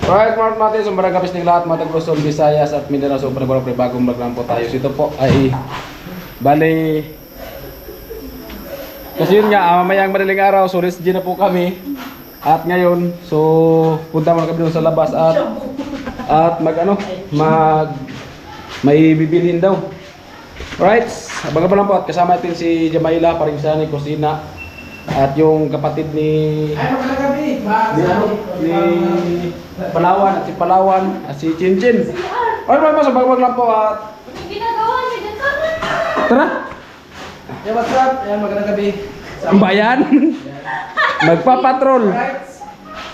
Alright, mga natin, sumbarang kapis ng lahat, mga tag-Luzon, Visayas at Mindanao. So, bagong vlog lang po tayo. So, ito po ay bali kasi yun nga, mamayang madaling araw, so rest na po kami. At ngayon, so punta muna kami doon sa labas at may bibilhin daw. Alright, abangan pa lang po at kasama natin si Jamaila, paring sa ni Kusina. At yung kapatid ni Palawan at si Palawan at si Chinchin. Alright mga sabag lang po at ginagawa niyo dyan ka. tara! Yeah, what's up? Ayan, magandang gabi. Ang bayan! Magpapatrol!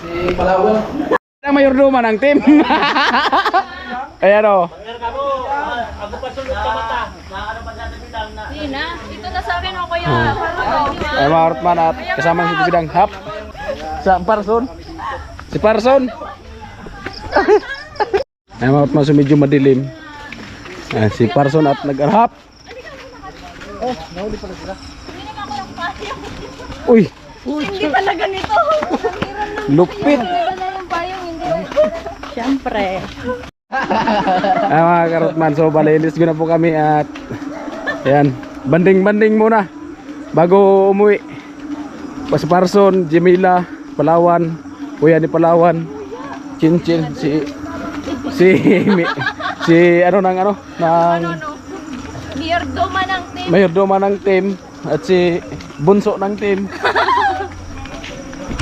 Si Palawan. Ang mayordoma ng team! Ayan o. Ako pa sulod ka mata. Ano pa sa bidang na. Hindi na. Dito na sa akin ako kaya. Ay mga Ortman at kasama si Bidang Hap. Sa Parson. Si Parson. Ay mga Ortman, so medyo madilim. Ay, si Parson at nag-arhap. Nahuli pala sila. Hindi naman ako nagpayong. Uy! Hindi pala ganito. Lupit! Hindi pala yung payong. Hindi. Siyempre. Ay mga Karotman, so balilis ko na po kami at ayan, banding muna bago umuwi. Si Parson, Jamila, Palawan, kuya ni Palawan, Chinchin, si ano ng mayordoma ng team at si bunso ng team.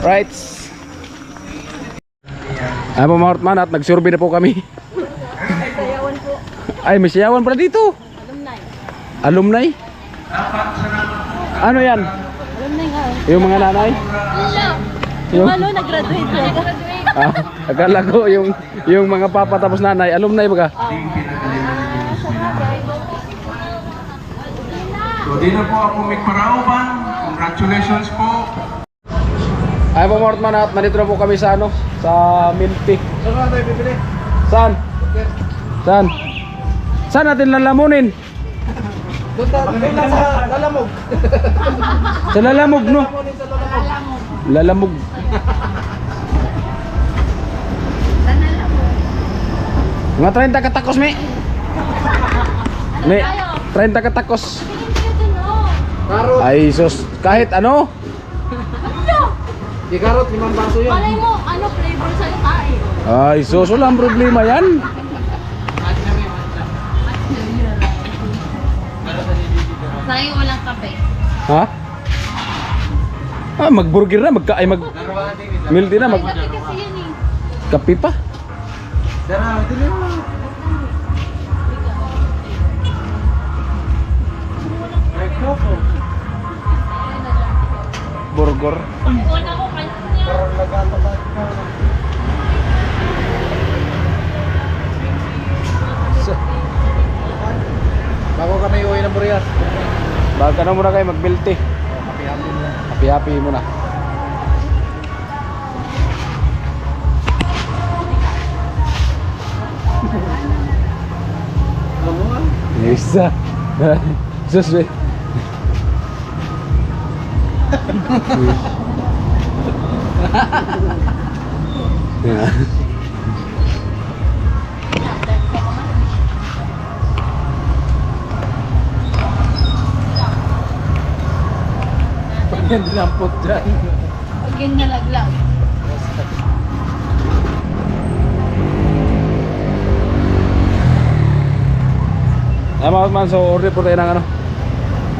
Right. Ay mga Karotman, at nagsurvey na po kami. Sayawan po. Ay, may sayawan pala dito. Alumni. Alumni? Ano yan? Alumni nga. Yung mga nanay? Yung ano, nag-graduate po. Ah, akala ko yung mga papa tapos nanay. Alumni ba ka? So dito po ako Mick Parauban. Congratulations po. Ay po Mortman, at nandito na po kami sa sa Milti. Saan ka tayo bibili? Saan? Saan? Saan natin lalamunin? Doon lang sa Lalamog. Sa Lalamog, no? Kunin sa Lalamog. Lalamog. Mga 30 katakos, me. Me, 30 katakos. Karot. Ay, sus, kahit ano? Di karot, 5 baso yun. Malay mo, ano flavor sa tae? Ay, sus, walang problema yan. Sayang walang kape. Ha? Ah, mag-burger na, milk din na, Kape kasi yan eh. kape pa. Dara, dili mo. Burger. Kuha na ko kanya. Bago kami uwi ng Burias. Baga na muna kayo mag-milty. Happy-happy mo. Happy-happy muna. Isa. Sus, we. Yeah. Yan dinampot dyan. Pag yun nalaglag. Mga man, so order po tayo ng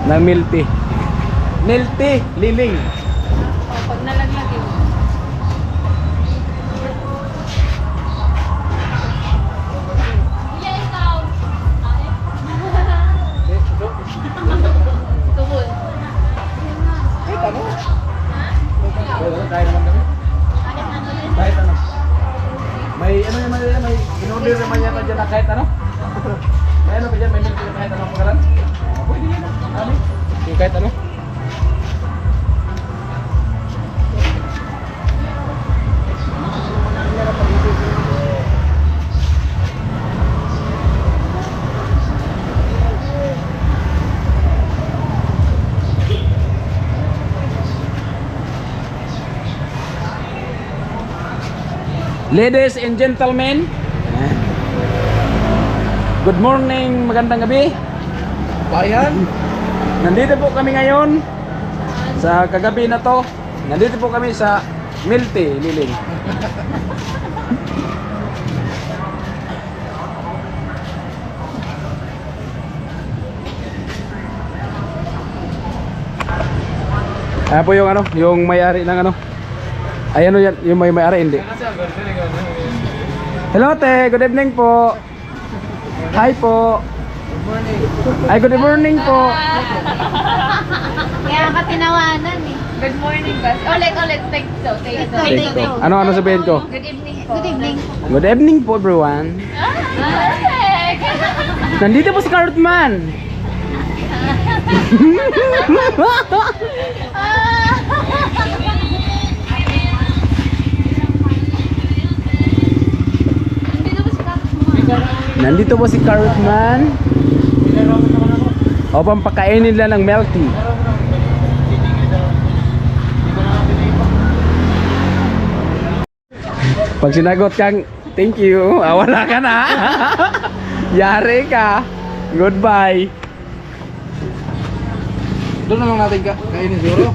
ng milty. Milty, liling. Pag nalaglag yun. Kuya, ikaw. Tubol. Kahit ano? Kahit naman kami. Kahit ano? May ano naman yan, may in-order naman yata dyan na kahit ano? May ano pa dyan, may milk na kahit anong pangalan? Pwede yan. Ano? Yung kahit ano? Ladies and gentlemen, good morning, magandang gabi. Bayan. Nandito po kami ngayon sa kagabi na to. Nandito po kami sa Milty, Liling. Ayan po yung ano, yung may-ari ng ano. Ay ano yan, yung may-ari hindi. Hello te, good evening po. Hi po. Ay good morning po. Kaya ka tinawanan eh. Good morning, guys. Ulit, take two. Take ko. Ano sabihin ko? Good evening po. Good evening. Good evening po everyone. Nandito po si Cartman. Nandito po si Cartman. O pampakainin nila ng milk tea. Pag sinagot kang thank you, wala ka na. Yari ka. Goodbye. Doon na lang natin kainin siguro.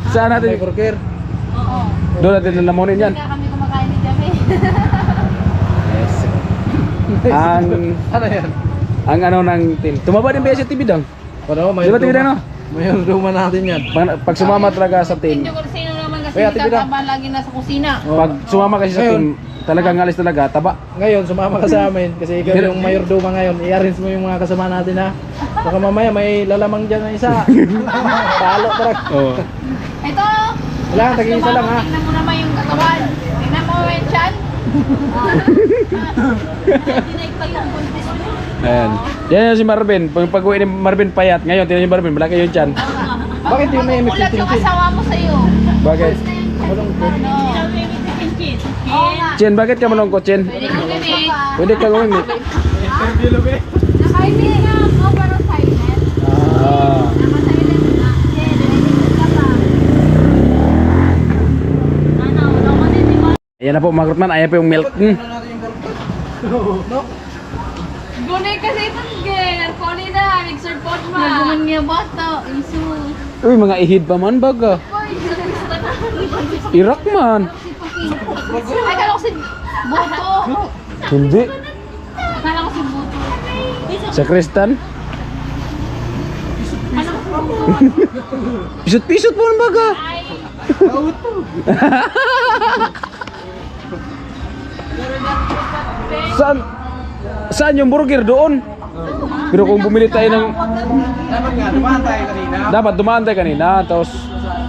Saan natin? May burger. Oo. Doon natin nanamunin yan. Kaya kami kumakain ni Jami. Yes. Ang Ano yan? ang ano ng team. Tumaba din ba yan sa TV dong? Ano, Di ba TV dong no? Mayroon duma natin yan. Pag sumama talaga sa team. Hindi ko sino naman kasi Kaya, Ate Bida. tataba lagi nasa kusina. Pag sumama kasi sa team, talagang alis talaga, taba. Ngayon, sumama ka sa amin kasi ikaw yung mayordoma ngayon. I-arrange mo yung mga kasama natin ha. Baka mamaya may lalamang dyan na isa. Palo talaga. Oo. Ito. Wala, tag-iisa lang ha. Tingnan mo naman yung katawan. Tingnan mo yung chan. Dinay pa yung buntis mo. Ayan. Yan yung si Marvin. Pag-uwi ni Marvin payat, ngayon tingnan si Marvin, malaki yung chan. Bakit yung may Ulat yung chin-chin? asawa mo sa'yo. Bakit? Malungkot. Ano? Oo nga. Chin, bakit ka malungkot, Chin? Pwede kong gawin. Pwede ka gawin eh. Nakaili nga ako pero silent. Ah. Naka-silent na. Narinig ka pa. Ano? Wala ko din, di ba? Ayan na po mga Krutman, ayan po yung milk. Gunay kasi itong gen. Poli na. Mixer pot ma. Naguman niya bata. Isu. Uy, mga ihid pa man baga. Irak man. Ay, kala ko si Buto. Hindi. Kala ko si Buto. Sa Kristan. Pisot-pisot po ng baga. Ay. Saan? Saan yung burger doon? Pero kung bumili tayo ng... Dapat nga, dumaan tayo kanina. Dapat dumaan tayo kanina, tapos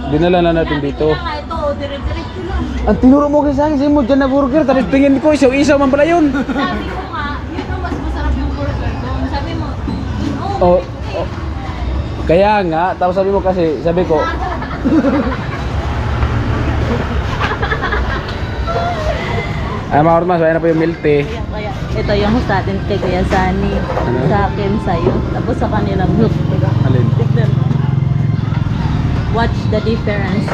dinala na natin dito. Ito, dire-diretso lang. Ang tinuro mo kasi sa akin, sabi mo dyan na burger, tapos tingin ko, isaw-isaw man pala yun. Sabi ko nga, yun ang mas masarap yung burger doon. Sabi mo, Oh, oh. Kaya nga, tapos sabi mo kasi, sabi ko, ay mga Krutman, so ayan na po yung milk tea. Kaya, ito yung sa atin kay Kuya Sani, sa akin sa'yo, tapos sa kanila milk. Alin? Tignan. Watch the difference.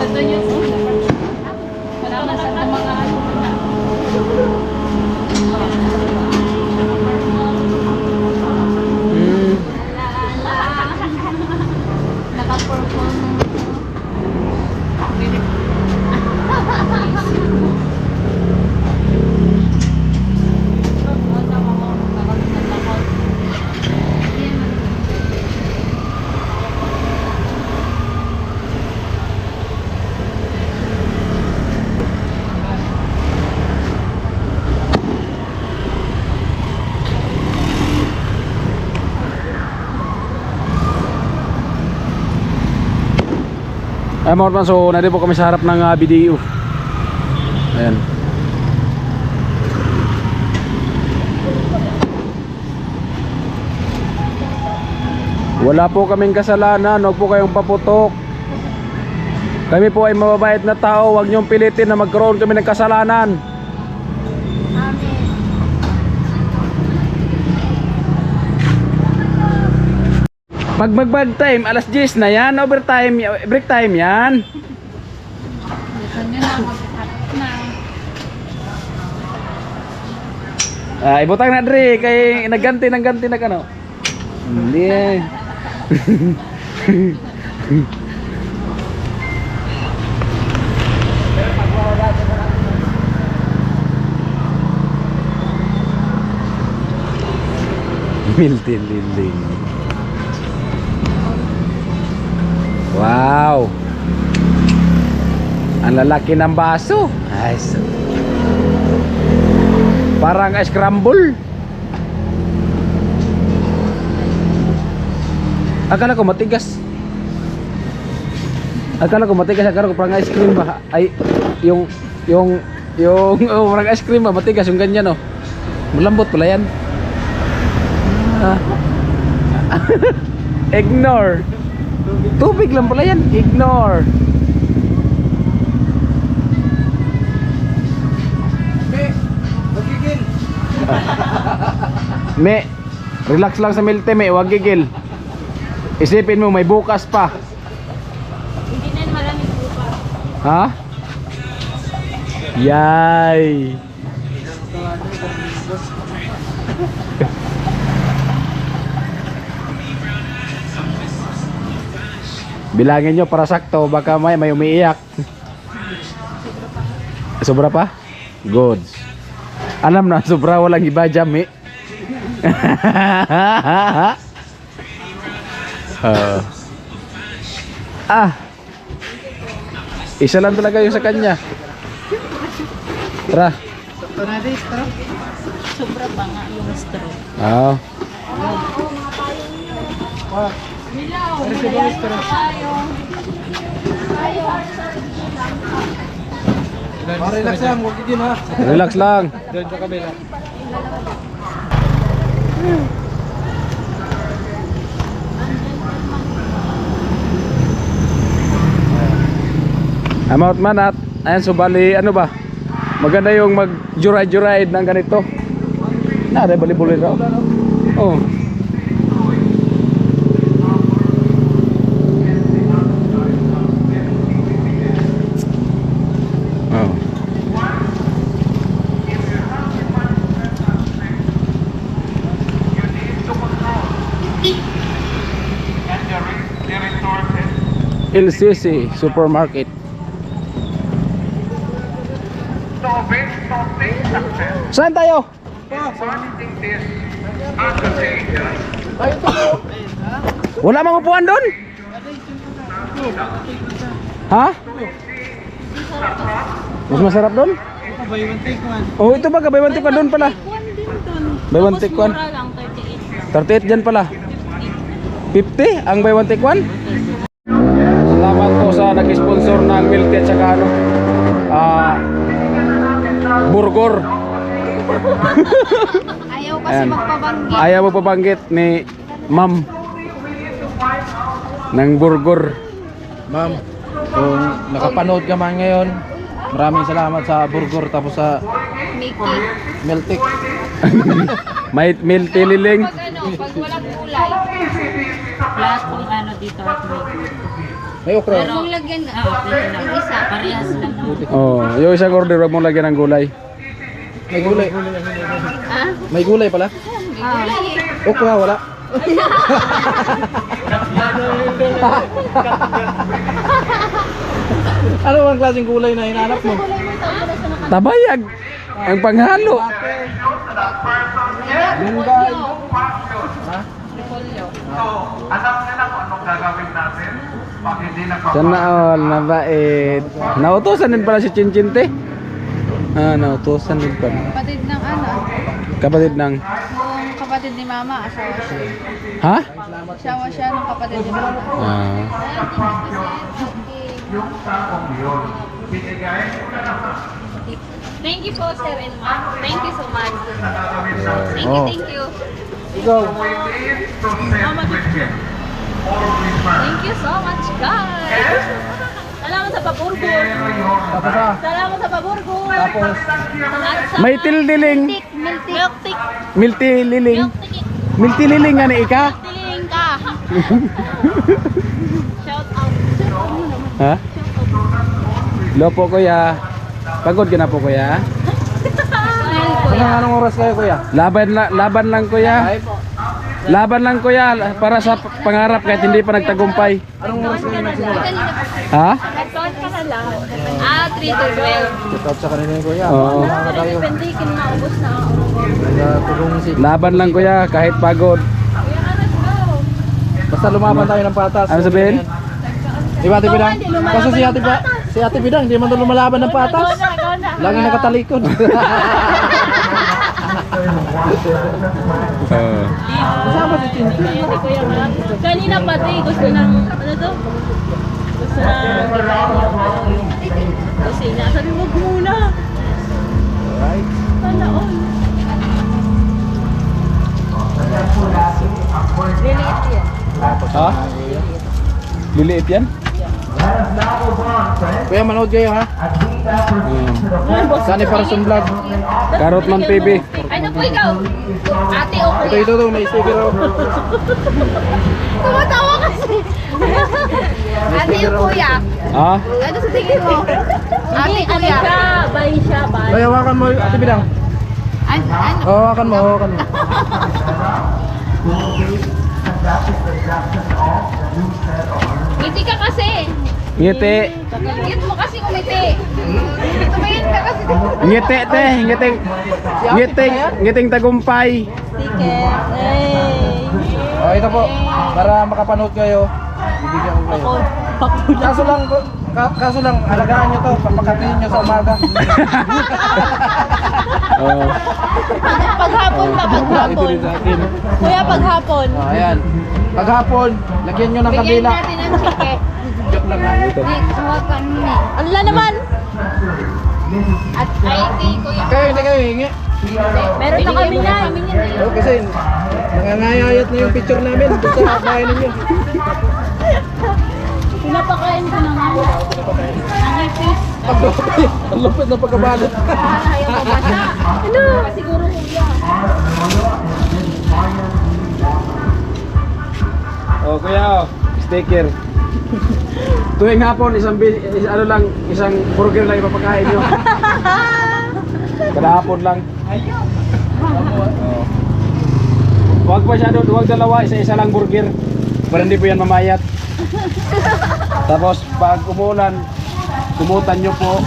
ito yung wala na sa mga ano. Hmm. Naka-perform. Ay mga Krutman, so nandito po kami sa harap ng BDU. Ayan. Wala po kaming kasalanan, huwag po kayong paputok. Kami po ay mababait na tao, huwag niyong pilitin na magkaroon kami ng kasalanan. Pag mag-bag time, alas 10 na yan, overtime, break time yan. Ibutang na dre, kay nagganti na kano. Hindi eh. Miltin Linding. Wow. Ang lalaki ng baso. Nice. Parang scramble. Akala ko matigas. Akala ko parang ice cream ba? Ay, yung parang ice cream ba? Matigas yung ganyan oh. Malambot pala yan. Ignore. Tubig lang pala yan. Ignore. Me, relax lang sa milte, me, wag gigil. Isipin mo may bukas pa. Hindi na malamig bukas. Ha? Yay. Bilangin nyo para sakto, baka may umiiyak. Sobra pa? Good. Alam na, sobra walang iba dyan, eh. Isa lang talaga yung sa kanya. Tara. Sobra pa nga yung straw. Oo. Relax lang, huwag din ha. Relax lang. Doon sa kabila. I'm out man at ayan, so bali ano ba, maganda yung mag joyride ng ganito. Nare bali-bali raw. Oh. Oh. LCC Supermarket. Saan tayo? Wala mang upuan doon? Ha? Mas masarap doon? Oh, ito ba? Buy one take one doon pala. Buy one take one. 38 dyan pala. 50 ang buy one take one? Salamat po sa nag-sponsor ng milk at saka ano, burger. Ayaw kasi magpabanggit. Ayaw mo pabanggit ni ma'am ng burger. Ma'am, kung nakapanood ka man ngayon, maraming salamat sa burger tapos sa Mickey. Meltic. May milk tililing. Pag ano, pag walang kulay. Lahat kung ano dito at may. May okra. Pero mong lagyan yung isa. Parehas lang. Oh, yung isang order wag mong lagyan ng gulay. May gulay. Ha? May gulay pala. Gulay eh. Okra wala. Ano bang klaseng gulay na hinahanap mo? Tabayag ang panghalo. Lunggay. Sana all mabait. Nautusan din pala si Chinchinte. Nautusan din pala. Kapatid ng ano? Kapatid ng Yung kapatid ni mama, asawa siya. ha? Asawa siya ng kapatid ni mama. Thank you po, sir and ma'am. Thank you so much. Thank you, Oh. thank you. Ikaw. Thank you so much, guys. Salamat sa paburgol. Tapos ah. Salamat sa paburgol. Tapos. Salamat sa May tildiling. milk tea. Milti liling. Milti liling nga na ika. Tiling ka. Shout out. Ha? Hello po kuya. Pagod ka na po kuya. Anong oras kayo kuya? Laban lang kuya. Laban lang kuya para sa pangarap kahit hindi pa nagtagumpay. Anong oras kayo nagsimula? Ha? Nag-count ka na lang. 3 to 12. Shout out sa kanila yung kuya. Oo. Mga kayo. Pendikin na ubos na. Nagtulong si. Laban lang kuya kahit pagod. Basta lumaban tayo ng patas. Ano sabihin? Di ba Ate Bidang? Kaso si Ate Bidang, hindi man lumalaban ng patas. Lagi nakatalikod. Kasama si Chinti. Kanina pati gusto ng ano to? Gusto ng kusina. Sabi mo muna. Alright. Sana all. Ha? Liliit yan? Kuya, manood kayo ha. Sunny Parson Vlog. Karotman TV. Ano po ikaw? Ate o kuya? Ito, may sticker ako. Tumatawa kasi. Ate o kuya? Ha? Ano sa tingin mo? Ate Ano kuya? siya? Bay siya, bay. Ay, hawakan mo, Ate Bidang. Ano? Hawakan mo, hawakan mo. Ngiti ka kasi. Ngiti. Ngiti mo kasi umiti. Tumingin ka kasi. Ngiti te. Ngiting tagumpay. Sticker. Hey. Oh, ito po. Para makapanood kayo. Bibigyan ko kayo. Kaso lang, alagaan nyo to. Papakatiin nyo sa umaga. Oh. Paghapon ba? Ito Paghapon. din sa akin. Kuya, paghapon. Oh, ayan. Paghapon, lagyan nyo ng Bigyan kabila. natin ng chike. Joke lang ha. Ito. Hawakan mo ni. Ala naman. At ay kay kuya. Kayo, hindi kayo hingi. Meron na kami yan. Oh, kasi nangangayayat na yung picture namin doon sa bahay ninyo. Pinapakain ko na nga. Ang lupit na pagkabalot. Ayaw mo bata. Ano? Siguro kuya. Oh kuya, oh. Sticker. Tuwing hapon isang burger lang ipapakain nyo. Kada hapon lang. Oh. Huwag masyado, huwag dalawa, isa-isa lang burger. Para hindi po yan mamayat. Tapos pag umulan, kumutan nyo po.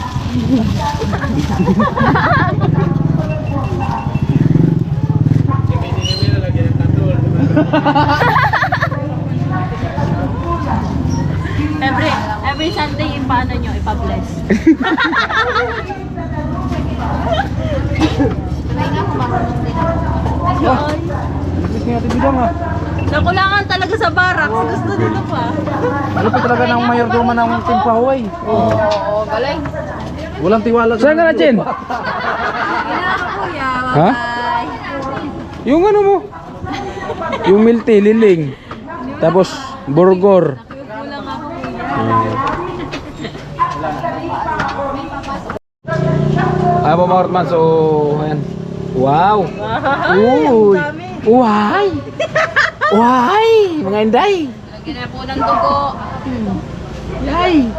Every Sunday, paano nyo ipa-bless? Lupit nga Ate Bidang ha. Nakulangan talaga sa barracks. Gusto nila pa. Lupit talaga ng mayordoman ng Team Pahuay. Oo, galing. Walang tiwala Saan ka na, Chin? Kuya, Ha? Yung ano mo? Yung milti, liling. Tapos burgor. Abo mga Ortman, so ayan. Wow. Uy. Uy. Uy, mga inday. Lagyan na po ng dugo. Ay.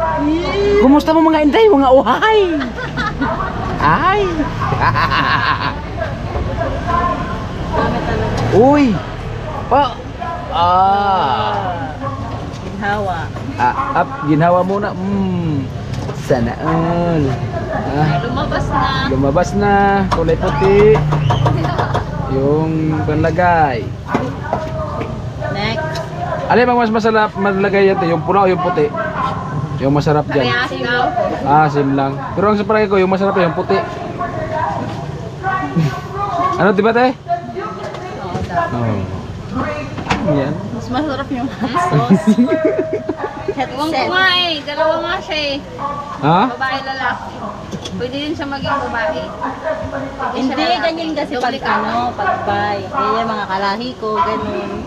Kumusta mo mga inday, mga uhay? Ay. Uy. Oh. Ginhawa. Up, ginhawa muna. Sana all. Lumabas na. Lumabas na, kulay puti. Yung panlagay. Next. Alin bang mas masarap malagay yan? Yung pula o yung puti? Yung masarap dyan. Kaya ikaw. Same lang. Pero ang sa palagay ko, yung masarap yung puti. Ano, diba te? Oo. Yan. Mas masarap yung sauce. Huwag ko nga eh. Dalawa nga siya eh. Ha? Babae lalaki. Pwede din siya maging babae. Hindi, ganyan kasi pag ano, pag buy. Kaya mga kalahi ko, ganun.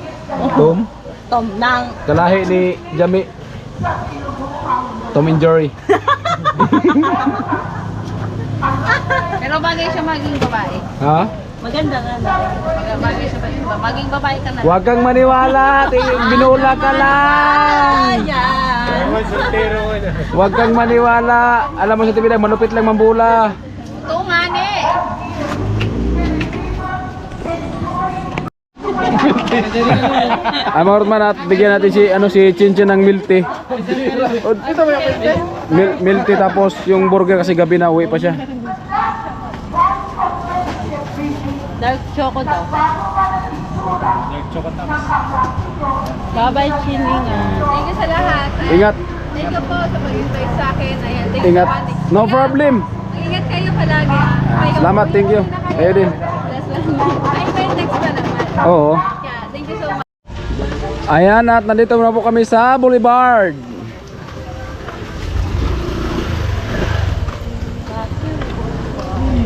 Tom? Tom ng Kalahi ni Jami. Tom and Jerry. Pero bagay siya maging babae. Ha? maganda nga na. Bagay siya maging babae ka na. Huwag kang maniwala, binula ka lang. Ayan. Huwag kang maniwala. Alam mo sa TV lang, malupit lang mambula. Ito nga ne. Ay mga man, at bigyan natin si Chinchin ng milk tea. Milk tea, tapos yung burger kasi gabi na uwi pa siya. Dark choco daw. Dark chocolate. Bye-bye, Chiningan. Thank you sa lahat. Ingat, Thank you po sa pag-invite sa akin. Ayan, thank you ingat. po. No problem. Ingat kayo palagi. Salamat, thank you. Kayo din. Ay, may next pa naman. Oo. Yeah, thank you so much. Ayan, at nandito na po kami sa Boulevard.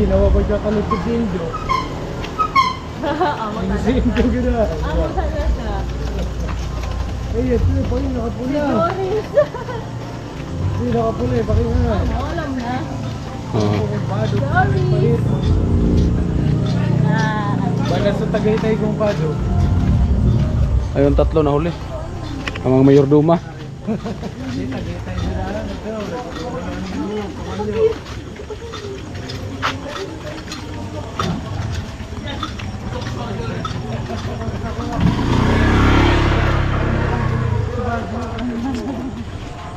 Nawabag ka kalog sa Dindo. Dindo gina. Amo talaga. Ay, ito yung pangin nakapula. Hindi nakapula eh, pakinggan. Alam na. Oo. Sorry. Bagas sa Tagaytay kong pado. Ayun, tatlo na huli. Ang mga mayorduma.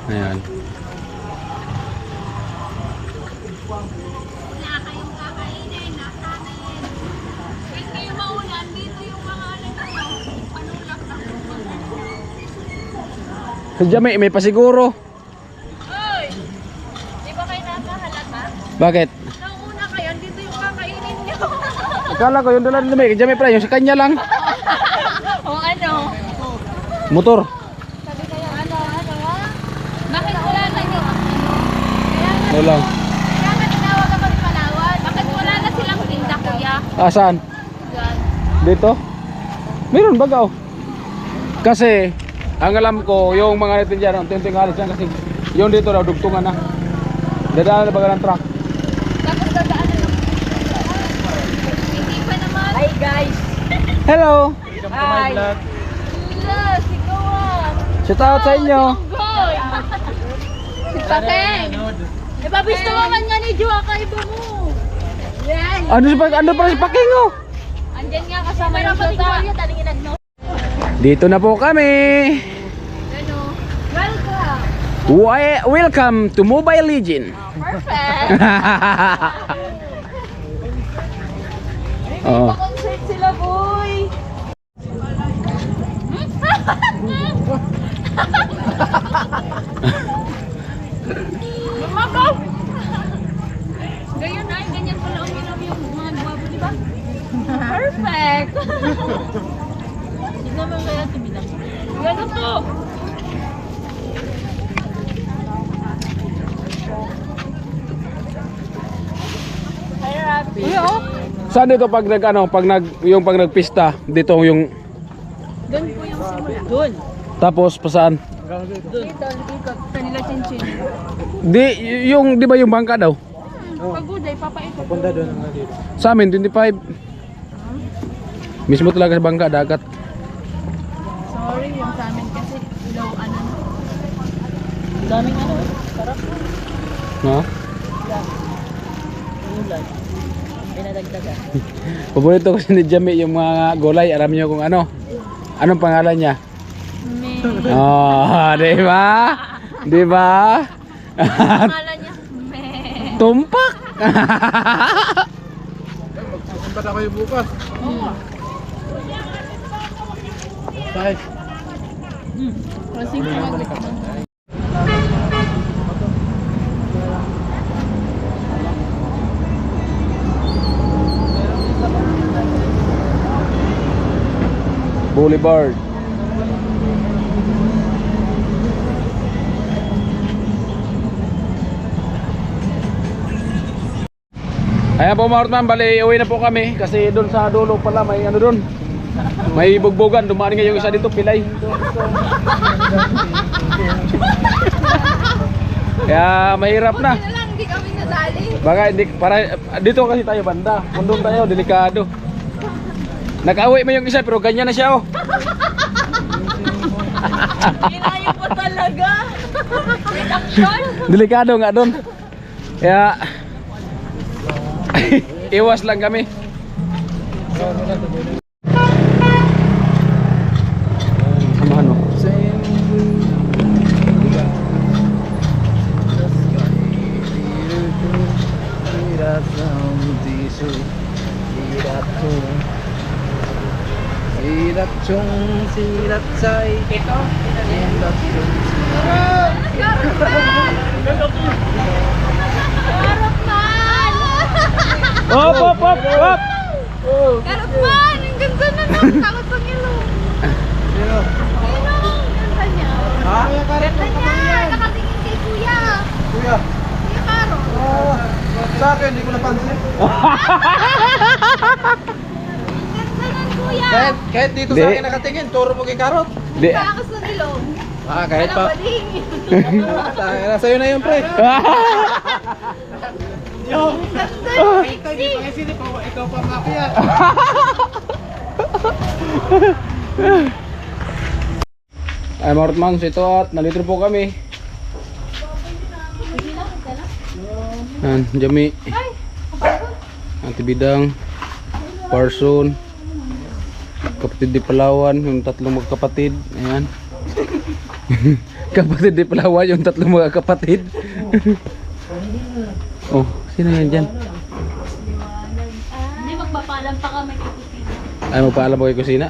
Ayan. Sa Jami, may pasiguro. Hoy! Di ba kayo nakahalata? Bakit? Nauna kayo, dito yung kakainin niyo. Akala ko yung dala ni Jami. Jami pala, yung sa kanya lang. O ano? Motor. Sabi kayo, ano ha? Bakit wala na yung Ano lang. Kaya nga tinawag ako ni Palawan. Bakit wala na silang tinda, kuya? Ah, saan? Yan. Dito? Meron baga oh. Kasi ang alam ko yung mga natin dyan ang tinting halos yan kasi yung dito daw dugtungan na. Dadaan na baga ng truck. Tapos dadaan na lang. Hindi pa naman. Hi guys! Hello! Hi! Wala, sigaw ah! Shout out sa inyo! Goy! Si Pateng! Eh, pabisto naman nga ni Joa kaiba mo! Yan! Ano pa si Paking oh? Andyan nga kasama yung Jota. Dito na po kami! Ano? Welcome! Welcome to Mobile Legend! Perfect! Oo. Pa-concert sila, boy! Mamaw! Ganyan ay, ganyan pala ang inom yung mga guwapo, di ba? Perfect! Hindi naman kaya tumilang. Ganun po! Hi, Rapi! Saan dito pag pag nagpista dito yung Doon po yung simula. Doon. tapos pa saan? Dito, ikot. Kanila chinchin. Di ba yung bangka daw? Paguday, papaikot. Punta doon ang dito. Sa amin 25. Mismo talaga sa bangka dagat. Sorry, yung sa amin kasi low ano. Daming ano. Sarap. No? Ulan. Pinadagdagan. Paborito kasi ni Jami yung mga gulay. Alam niyo kung ano? Anong pangalan niya? Me. Oh, di ba? Di ba? Pangalan niya, me. Tumpak. Magsusunod ako yung bukas. Guys. Kasi Boulevard. Ayan po mga Ortman, bali uwi na po kami kasi doon sa dulo pala may ano doon. May bugbogan, dumaan nga yung isa dito, pilay. Kaya mahirap na. Buti na lang, hindi kami nadali. Baka hindi, para dito kasi tayo banda. Kung tayo, delikado. Nag-away mo yung isa pero ganyan na siya oh. Kinayo pa talaga. Reduction? Delikado nga doon. Kaya iwas lang kami. Samahan mo. Hop, hop, hop, hop. Karapman! Ang ganda na nung takot pang ilong. Sino? Ang ganda niya. Ha? Ganda niya! Nakatingin kay kuya. Kuya. Kuya Karo. Sa akin, hindi ko napansin. Ganda ng kuya. Kahit dito Di. sa akin nakatingin, turo mo kay Karot. Di. Takas ng ilong. Kahit pa. Bading. Nasa iyo na yun, pre. Ikaw pa makiyat. Ay, Martman, ito at nandito po kami. Yan, Jami. Antibidang. Parson. Kapatid di Palawan, yung tatlong magkapatid. Ayan. Kapatid di Palawan, yung tatlong magkapatid. Oh, sino yan dyan? Hindi, magpapalam pa kami kay Kusina. Ay, magpaalam po kay Kusina.